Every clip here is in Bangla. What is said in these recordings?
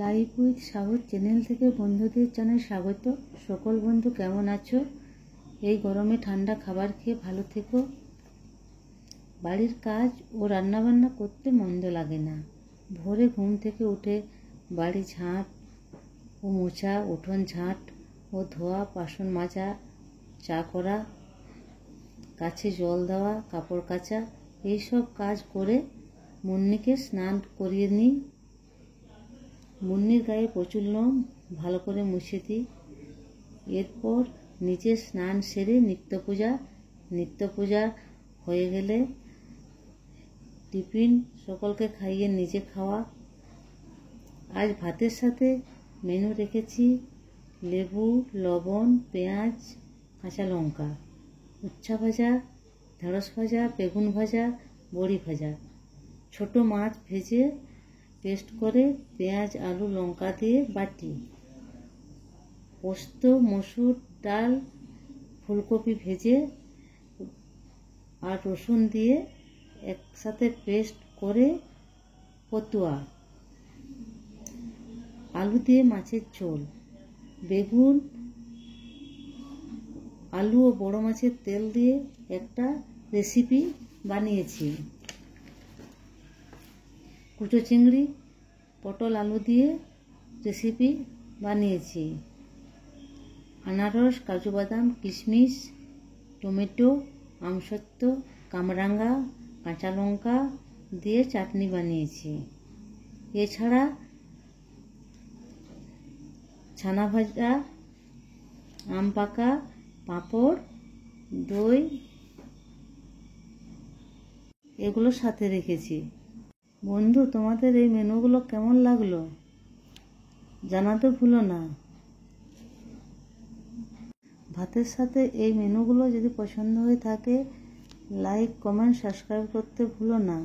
লাইফ উইথ সাগর চ্যানেল থেকে বন্ধুদের জানাই স্বাগত। সকল বন্ধু কেমন আছো? এই গরমে ঠান্ডা খাবার খেয়ে ভালো থেকো। বাড়ির কাজ ও রান্নাবান্না করতে মন্দ লাগে না। ভোরে ঘুম থেকে উঠে বাড়ি ঝাঁট ও মোছা, উঠোন ঝাঁট ও ধোয়া, বাসন মাজা, চা করা, গাছে জল দেওয়া, কাপড় কাচা, এইসব কাজ করে মুন্নিকে স্নান করিয়ে নিই। মুন্নির গায়ে প্রচুর লোম, ভালো করে মুছে দিই। এরপর নিজে স্নান সেরে নিত্য পূজা হয়ে গেলে টিফিন সকলকে খাইয়ে নিজে খাওয়া। আজ ভাতের সাথে মেনু রেখেছি লেবু, লবণ, পেঁয়াজ, কাঁচা লঙ্কা, উচ্ছা ভাজা, ঢেঁড়স ভাজা, বেগুন ভাজা, বড়ি ভাজা, ছোট মাছ ভেজে পেস্ট করে পেঁয়াজ, আলু, লঙ্কা দিয়ে বাটি, পোস্ত, মসুর ডাল, ফুলকপি ভেজে আর রসুন দিয়ে একসাথে পেস্ট করে পতুয়া, আলু দিয়ে মাছের ঝোল, বেগুন, আলু ও বড় মাছের তেল দিয়ে একটা রেসিপি বানিয়েছি। কুচো চিংড়ি, পটল, আলু দিয়ে রেসিপি বানিয়েছি। আনারস, কাজু বাদাম, কিশমিশ, টমেটো, আমসত্ত্ব, কামরাঙ্গা, কাঁচা লঙ্কা দিয়ে চাটনি বানিয়েছি। এছাড়া ছানা ভাজা, আম পাকা, পাঁপড়, দই এগুলো সাথে রেখেছি। বন্ধু, তোমাদের এই মেনুগুলো কেমন লাগলো জানাতে ভুলো না। ভাতের সাথে এই মেনুগুলো যদি পছন্দ হয়ে থাকে, লাইক, কমেন্ট, সাবস্ক্রাইব করতে ভুলো না।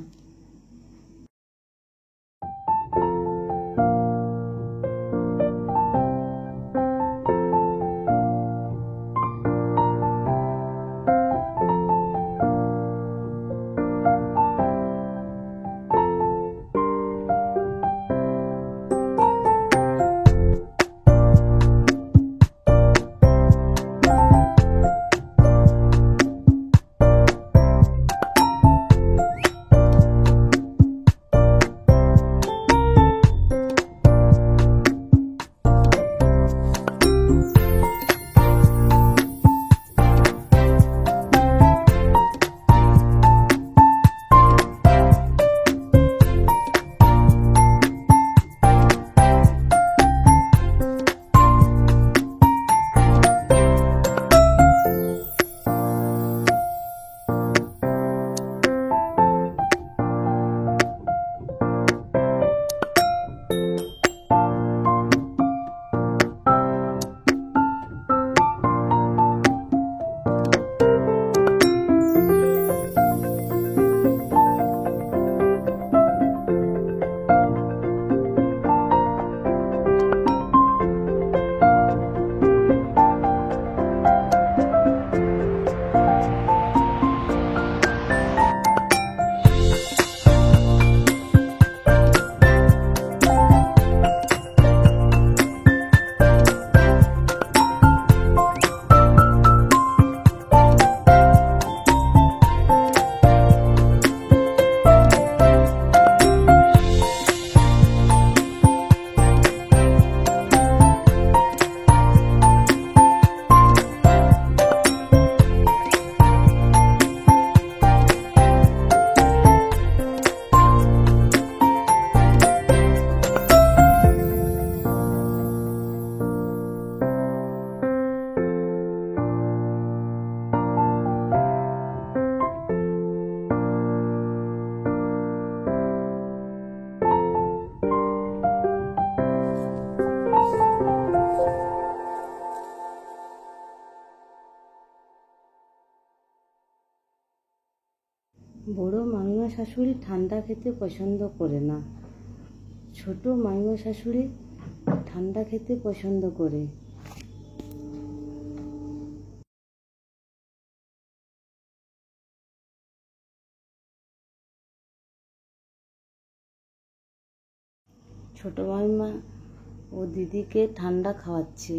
বড় মামিমা শাশুড়ি ঠান্ডা খেতে পছন্দ করে না, ছোট মামিমা শাশুড়ি ঠান্ডা খেতে পছন্দ করে। ছোট মামিমা ও দিদিকে ঠান্ডা খাওয়াচ্ছে।